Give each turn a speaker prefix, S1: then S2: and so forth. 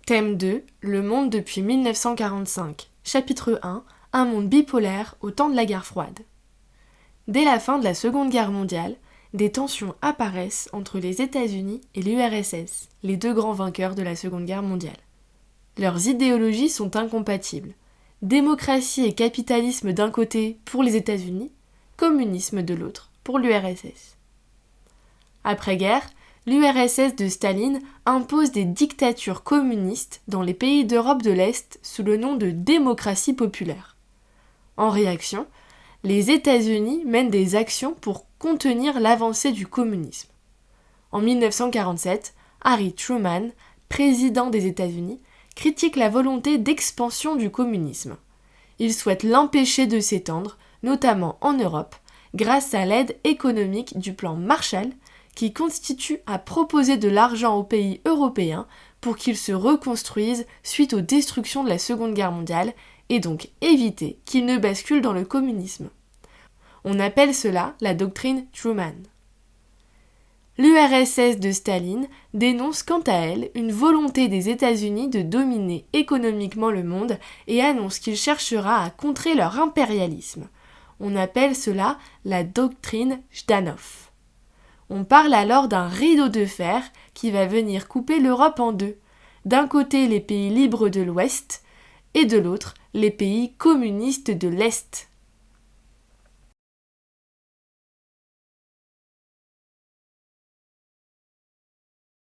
S1: Thème 2, le monde depuis 1945. Chapitre 1, un monde bipolaire au temps de la guerre froide. Dès la fin de la Seconde Guerre mondiale, des tensions apparaissent entre les États-Unis et l'URSS, les deux grands vainqueurs de la Seconde Guerre mondiale. Leurs idéologies sont incompatibles. Démocratie et capitalisme d'un côté pour les États-Unis, communisme de l'autre pour l'URSS. Après-guerre, l'URSS de Staline impose des dictatures communistes dans les pays d'Europe de l'Est sous le nom de démocratie populaire. En réaction, les États-Unis mènent des actions pour contenir l'avancée du communisme. En 1947, Harry Truman, président des États-Unis, critique la volonté d'expansion du communisme. Il souhaite l'empêcher de s'étendre, notamment en Europe, grâce à l'aide économique du plan Marshall, qui constitue à proposer de l'argent aux pays européens pour qu'ils se reconstruisent suite aux destructions de la Seconde Guerre mondiale et donc éviter qu'ils ne basculent dans le communisme. On appelle cela la doctrine Truman. L'URSS de Staline dénonce quant à elle une volonté des États-Unis de dominer économiquement le monde et annonce qu'il cherchera à contrer leur impérialisme. On appelle cela la doctrine Jdanov. On parle alors d'un rideau de fer qui va venir couper l'Europe en deux. D'un côté les pays libres de l'Ouest et de l'autre les pays communistes de l'Est.